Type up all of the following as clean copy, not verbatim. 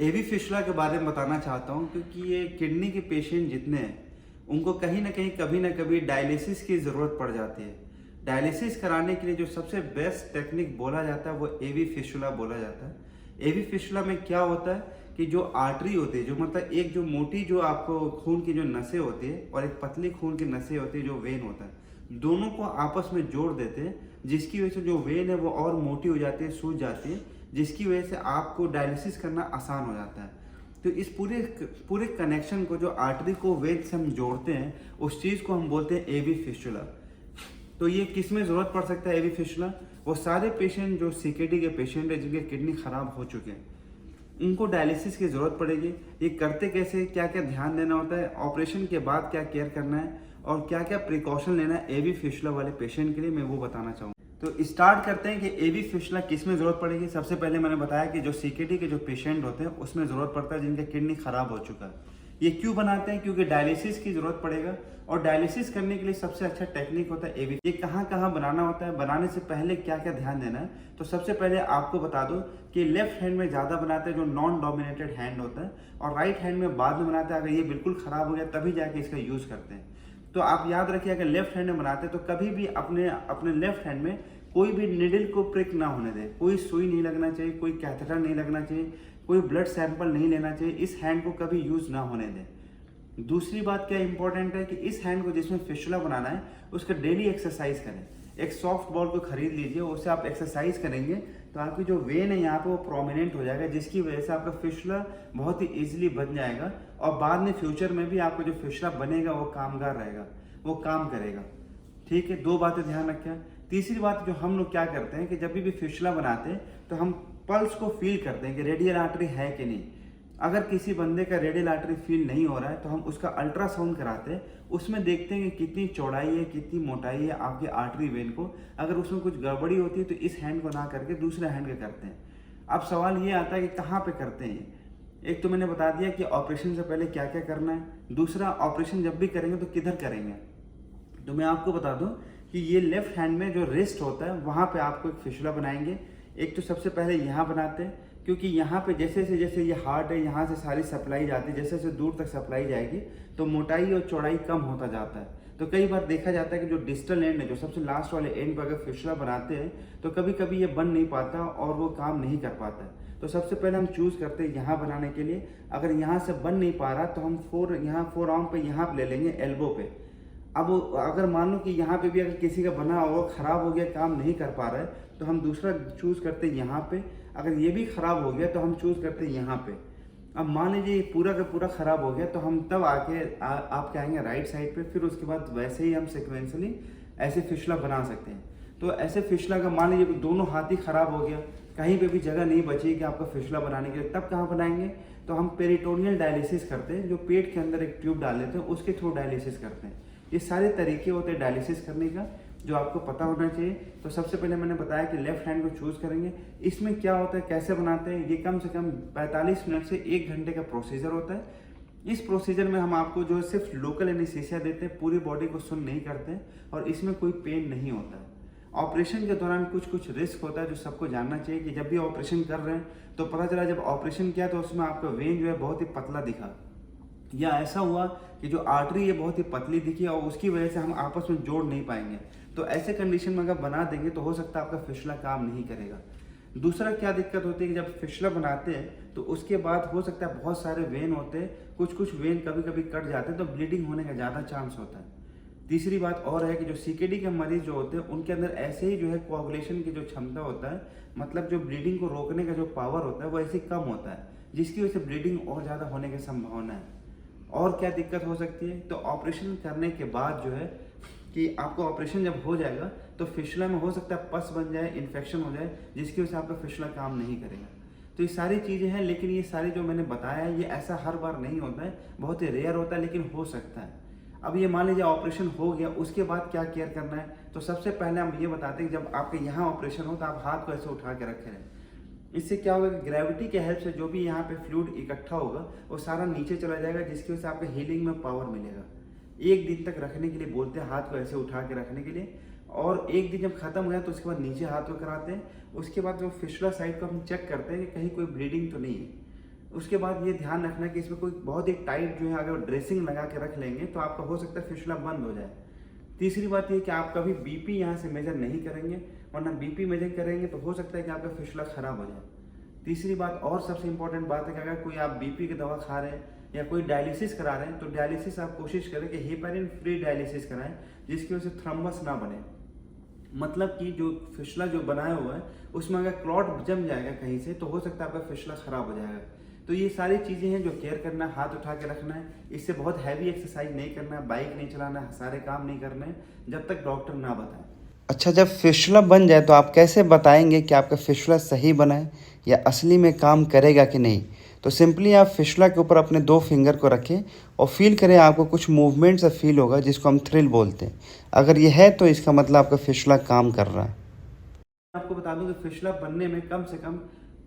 एवी फिशुला के बारे में बताना चाहता हूँ क्योंकि ये किडनी के पेशेंट जितने हैं उनको कहीं ना कहीं कभी ना कभी डायलिसिस की ज़रूरत पड़ जाती है। डायलिसिस कराने के लिए जो सबसे बेस्ट टेक्निक बोला जाता है वो एवी फिशुला बोला जाता है। एवी फिशुला में क्या होता है कि जो आर्टरी होती है, जो मतलब एक जो मोटी जो आपको खून की जो नसें होती है और एक पतली खून की नसें होती है जो वेन होता है, दोनों को आपस में जोड़ देते हैं, जिसकी वजह से जो वेन है वो और मोटी हो जाती है, सूज जाती है, जिसकी वजह से आपको डायलिसिस करना आसान हो जाता है। तो इस पूरे पूरे कनेक्शन को, जो आर्टरी को वेन से हम जोड़ते हैं, उस चीज़ को हम बोलते हैं एवी फिशुला। तो ये किस में ज़रूरत पड़ सकता है एवी फिशुला? वो सारे पेशेंट जो सीकेडी के पेशेंट है जिनके किडनी खराब हो चुके हैं, उनको डायलिसिस की ज़रूरत पड़ेगी। ये करते कैसे, क्या क्या ध्यान देना होता है, ऑपरेशन के बाद क्या केयर करना है और क्या क्या प्रिकॉशन लेना है एवी फिशुला वाले पेशेंट के लिए, मैं वो बताना चाहूँगा। तो स्टार्ट करते हैं कि एवी फिशुला किस में ज़रूरत पड़ेगी। सबसे पहले मैंने बताया कि जो सीकेडी के जो पेशेंट होते हैं उसमें ज़रूरत पड़ता है जिनका किडनी खराब हो चुका है। ये क्यों बनाते हैं? क्योंकि डायलिसिस की ज़रूरत पड़ेगा और डायलिसिस करने के लिए सबसे अच्छा टेक्निक होता है एवी। ये कहाँ कहाँ बनाना होता है, बनाने से पहले क्या क्या ध्यान देना है, तो सबसे पहले आपको बता दो कि लेफ्ट हैंड में ज़्यादा बनाते हैं जो नॉन डोमिनेटेड हैंड होता है, और राइट हैंड में बाद में बनाते हैं। अगर ये बिल्कुल ख़राब हो गया तभी जाके इसका यूज़ करते हैं। तो आप याद रखिए, अगर लेफ्ट हैंड में बनाते हैं तो कभी भी अपने अपने लेफ्ट हैंड में कोई भी निडल को प्रिक ना होने दें, कोई सुई नहीं लगना चाहिए, कोई कैथेटर नहीं लगना चाहिए, कोई ब्लड सैंपल नहीं लेना चाहिए। इस हैंड को कभी यूज़ ना होने दें। दूसरी बात क्या इंपॉर्टेंट है कि इस हैंड को जिसमें फिशुला बनाना है उसका डेली एक्सरसाइज करें। एक सॉफ्ट बॉल को खरीद लीजिए, उससे आप एक्सरसाइज करेंगे तो आपकी जो वेन है यहाँ पे वो प्रोमिनेंट हो जाएगा, जिसकी वजह से आपका फिशुला बहुत ही ईजिली बन जाएगा और बाद में फ्यूचर में भी आपका जो फिशुला बनेगा वो कामगार रहेगा, वो काम करेगा। ठीक है, दो बातें ध्यान रखें। तीसरी बात, जो हम लोग क्या करते हैं कि जब भी फिशुला बनाते हैं तो हम पल्स को फील करते हैं कि रेडियल आर्टरी है कि नहीं। अगर किसी बंदे का रेडियल आर्टरी फील नहीं हो रहा है तो हम उसका अल्ट्रासाउंड कराते हैं, उसमें देखते हैं कि कितनी चौड़ाई है, कितनी मोटाई है आपकी आर्टरी वेन को। अगर उसमें कुछ गड़बड़ी होती है तो इस हैंड को ना करके दूसरे हैंड का करते हैं। अब सवाल ये आता है कि कहाँ पे करते हैं। एक तो मैंने बता दिया कि ऑपरेशन से पहले क्या क्या करना है, दूसरा ऑपरेशन जब भी करेंगे तो किधर करेंगे। तो मैं आपको बता दूं कि ये लेफ्ट हैंड में जो रिस्ट होता है वहाँ पे आपको एक फिशुला बनाएंगे। एक तो सबसे पहले यहाँ बनाते हैं, क्योंकि यहाँ पे जैसे ये हार्ट है, यहाँ से सारी सप्लाई जाती है, जैसे जैसे दूर तक सप्लाई जाएगी तो मोटाई और चौड़ाई कम होता जाता है। तो कई बार देखा जाता है कि जो डिस्टल एंड है, जो सबसे लास्ट वाले एंड पर अगर फिशुला बनाते हैं तो कभी कभी ये बन नहीं पाता और वो काम नहीं कर पाता है। तो सबसे पहले हम चूज़ करते हैं यहाँ बनाने के लिए। अगर यहाँ से बन नहीं पा रहा तो हम फोर आर्म पे यहाँ पे ले लेंगे, एल्बो पे। अब अगर मान लो कि यहाँ पे भी अगर किसी का बना हुआ ख़राब हो गया, काम नहीं कर पा रहा है, तो हम दूसरा चूज़ करते हैं यहाँ पे। अगर ये भी ख़राब हो गया तो हम चूज़ करते हैं यहाँ पे। अब मान लीजिए पूरा का पूरा ख़राब हो गया तो हम तब आपके आएंगे राइट साइड पे। फिर उसके बाद वैसे ही हम सिक्वेंसली ऐसे फिशुला बना सकते हैं। तो ऐसे फिशुला का मान लीजिए दोनों हाथ ही ख़राब हो गया, कहीं पे भी जगह नहीं बची कि आपका फिशुला बनाने के लिए, तब कहाँ बनाएंगे? तो हम पेरिटोनियल डायलिसिस करते हैं, जो पेट के अंदर एक ट्यूब डाल देते हैं, उसके थ्रू डायलिसिस करते हैं। ये सारे तरीके होते हैं डायलिसिस करने का, जो आपको पता होना चाहिए। तो सबसे पहले मैंने बताया कि लेफ्ट हैंड को चूज़ करेंगे। इसमें क्या होता है, कैसे बनाते हैं, ये कम से कम 45 मिनट से 1 घंटे का प्रोसीजर होता है। इस प्रोसीजर में हम आपको जो है सिर्फ लोकल एनेस्थीसिया देते हैं, पूरी बॉडी को सुन नहीं करते और इसमें कोई पेन नहीं होता है। ऑपरेशन के दौरान कुछ रिस्क होता है जो सबको जानना चाहिए कि जब भी ऑपरेशन कर रहे हैं तो पता चला जब ऑपरेशन किया तो उसमें आपका वेन जो है बहुत ही पतला दिखा, या ऐसा हुआ कि जो आर्टरी है बहुत ही पतली दिखी और उसकी वजह से हम आपस में जोड़ नहीं पाएंगे। तो ऐसे कंडीशन में अगर बना देंगे तो हो सकता है आपका फिशुला काम नहीं करेगा। दूसरा क्या दिक्कत होती है कि जब फिशुला बनाते हैं तो उसके बाद हो सकता है बहुत सारे वेन होते हैं, कुछ वेन कभी कभी कट जाते हैं तो ब्लीडिंग होने का ज़्यादा चांस होता है। तीसरी बात और है कि जो सीकेडी के मरीज जो होते हैं उनके अंदर ऐसे ही जो है कोआगुलेशन की जो क्षमता होता है, मतलब जो ब्लीडिंग को रोकने का जो पावर होता है वो ऐसे कम होता है, जिसकी वजह से ब्लीडिंग और ज़्यादा होने की संभावना है। और क्या दिक्कत हो सकती है, तो ऑपरेशन करने के बाद जो है कि आपको ऑपरेशन जब हो जाएगा तो फिशुला में हो सकता है पस बन जाए, इन्फेक्शन हो जाए, जिसकी वजह से आपका फिशुला काम नहीं करेगा। तो ये सारी चीज़ें हैं, लेकिन ये सारी जो मैंने बताया है ये ऐसा हर बार नहीं होता है, बहुत ही रेयर होता है, लेकिन हो सकता है। अब ये मान लीजिए ऑपरेशन हो गया, उसके बाद क्या केयर करना है, तो सबसे पहले हम ये बताते हैं कि जब आपके यहाँ ऑपरेशन हो तो आप हाथ को ऐसे उठा के रखे रहें। इससे क्या होगा कि ग्रेविटी के हेल्प से जो भी यहाँ पे फ्लूइड इकट्ठा होगा वो सारा नीचे चला जाएगा, जिसकी वजह से आपको हीलिंग में पावर मिलेगा। 1 दिन तक रखने के लिए बोलते हैं, हाथ को ऐसे उठा के रखने के लिए, और 1 दिन जब खत्म हो गया तो उसके बाद नीचे हाथ को कराते हैं। उसके बाद जो फिशुला साइड को हम चेक करते हैं कि कहीं कोई ब्लीडिंग तो नहीं है। उसके बाद ये ध्यान रखना कि इसमें कोई बहुत ही टाइट जो है अगर ड्रेसिंग लगा के रख लेंगे तो आपका हो सकता है फिशला बंद हो जाए। तीसरी बात ये कि आप कभी बीपी यहाँ से मेजर नहीं करेंगे, वरना बीपी मेजर करेंगे तो हो सकता है कि आपका फिशला खराब हो जाए। तीसरी बात और सबसे इंपॉर्टेंट बात है कि अगर कोई आप बीपी की दवा खा रहे हैं या कोई डायलिसिस करा रहे हैं तो डायलिसिस आप कोशिश करें कि हेपारिन फ्री डायलिसिस कराएं, जिसकी वजह से थ्रम्बस ना बने। मतलब कि जो फिशला जो बनाया हुआ है उसमें अगर क्लॉट जम जाएगा कहीं से तो हो सकता है आपका फिशला खराब हो जाएगा। तो ये सारी चीज़ें हैं जो केयर करना है, हाथ उठा के रखना है। इससे बहुत हैवी एक्सरसाइज नहीं करना है, बाइक नहीं चलाना है, सारे काम नहीं करने हैं जब तक डॉक्टर ना बताए। अच्छा, जब फिशुला बन जाए तो आप कैसे बताएंगे कि आपका फिशुला सही बना है या असली में काम करेगा कि नहीं? तो सिंपली आप फिशुला के ऊपर अपने 2 फिंगर को रखें और फील करें, आपको कुछ मूवमेंट से फील होगा जिसको हम थ्रिल बोलते हैं। अगर ये है तो इसका मतलब आपका फिशुला काम कर रहा है। आपको बता दूं कि फिशला बनने में कम से कम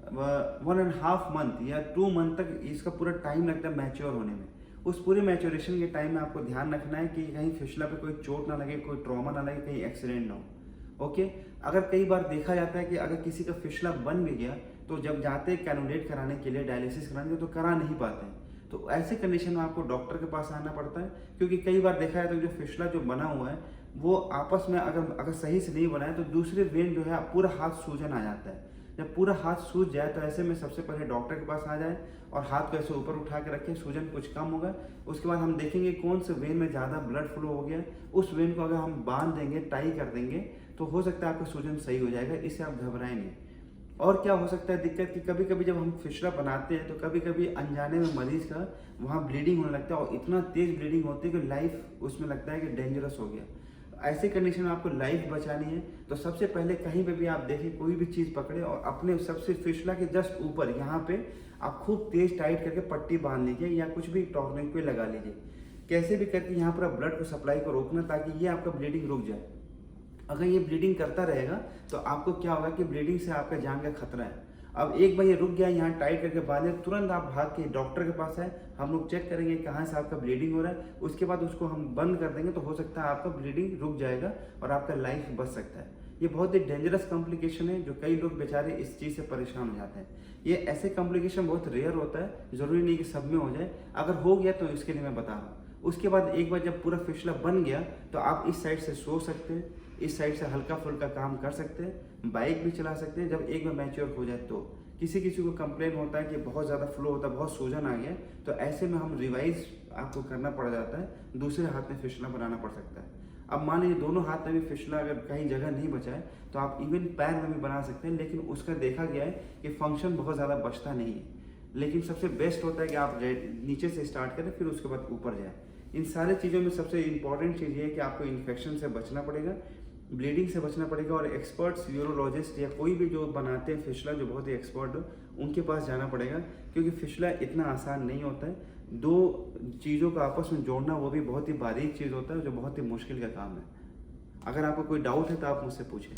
1.5 मंथ या 2 मंथ तक इसका पूरा टाइम लगता है मैच्योर होने में। उस पूरे मैच्योरेशन के टाइम में आपको ध्यान रखना है कि कहीं फिशला पे कोई चोट ना लगे, कोई ट्रॉमा ना लगे, कहीं एक्सीडेंट ना हो। ओके, अगर कई बार देखा जाता है कि अगर किसी का फिशला बन भी गया तो जब जाते हैं कैनुलेट कराने के लिए, डायलिसिस कराने तो करा नहीं पाते हैं। तो ऐसे कंडीशन में आपको डॉक्टर के पास आना पड़ता है, क्योंकि कई बार देखा जाता है जो फिशला जो बना हुआ है वो आपस में अगर सही से नहीं बना है तो दूसरे वेन जो है पूरा हाथ सूजन आ जाता है। जब पूरा हाथ सूज जाए तो ऐसे में सबसे पहले डॉक्टर के पास आ जाए और हाथ को ऐसे ऊपर उठा के रखें, सूजन कुछ कम होगा। उसके बाद हम देखेंगे कौन से वेन में ज़्यादा ब्लड फ्लो हो गया, उस वेन को अगर हम बांध देंगे, टाई कर देंगे तो हो सकता है आपका सूजन सही हो जाएगा। इससे आप घबराएं नहीं। और क्या हो सकता है दिक्कत कि कभी कभी जब हम फिशला बनाते हैं तो कभी कभी अनजाने में मरीज का वहाँ ब्लीडिंग होने लगता है और इतना तेज ब्लीडिंग होती है कि लाइफ उसमें लगता है कि डेंजरस हो गया। ऐसे कंडीशन में आपको लाइफ बचानी है तो सबसे पहले कहीं पे भी आप देखें, कोई भी चीज़ पकड़े और अपने सबसे फिशला के जस्ट ऊपर यहाँ पे आप खूब तेज टाइट करके पट्टी बांध लीजिए या कुछ भी टॉर्निक पे लगा लीजिए। कैसे भी करके यहाँ पर ब्लड को सप्लाई को रोकना ताकि ये आपका ब्लीडिंग रुक जाए। अगर ये ब्लीडिंग करता रहेगा तो आपको क्या होगा कि ब्लीडिंग से आपका जान का खतरा है। अब एक बार ये रुक गया, यहाँ टाइट करके बांधे, तुरंत आप भाग के डॉक्टर के पास आए, हम लोग चेक करेंगे कहाँ से आपका ब्लीडिंग हो रहा है। उसके बाद उसको हम बंद कर देंगे तो हो सकता है आपका ब्लीडिंग रुक जाएगा और आपका लाइफ बच सकता है। ये बहुत ही डेंजरस कॉम्प्लिकेशन है जो कई लोग बेचारे इस चीज़ से परेशान हो जाते हैं। ये ऐसे कॉम्प्लिकेशन बहुत रेयर होता है, ज़रूरी नहीं कि सब में हो जाए। अगर हो गया तो इसके लिए मैं बता रहा हूँ। उसके बाद एक बार जब पूरा फिशला बन गया तो आप इस साइड से सो सकते हैं, इस साइड से हल्का फुल्का काम कर सकते हैं, बाइक भी चला सकते हैं। जब एक बार मैच्योर हो जाए तो किसी किसी को कंप्लेन होता है कि बहुत ज़्यादा फ्लो होता है, बहुत सूजन आ गया, तो ऐसे में हम रिवाइज आपको करना पड़ जाता है, दूसरे हाथ में फिशला बनाना पड़ सकता है। अब मान लीजिए दोनों हाथ में भी फिशला अगर कहीं जगह नहीं बचा है तो आप इवन पैर में भी बना सकते हैं, लेकिन उसका देखा गया है कि फंक्शन बहुत ज़्यादा बचता नहीं है। लेकिन सबसे बेस्ट होता है कि आप नीचे से स्टार्ट करें फिर उसके बाद ऊपर जाए। इन सारी चीज़ों में सबसे इंपॉर्टेंट चीज़ ये है कि आपको इन्फेक्शन से बचना पड़ेगा, ब्लीडिंग से बचना पड़ेगा और एक्सपर्ट्स यूरोलॉजिस्ट या कोई भी जो बनाते हैं फिशला जो बहुत ही एक्सपर्ट हो उनके पास जाना पड़ेगा, क्योंकि फिशला इतना आसान नहीं होता है। 2 चीज़ों को आपस में जोड़ना वो भी बहुत ही बारीक चीज़ होता है जो बहुत ही मुश्किल का काम है। अगर आपको कोई डाउट है तो आप मुझसे पूछें।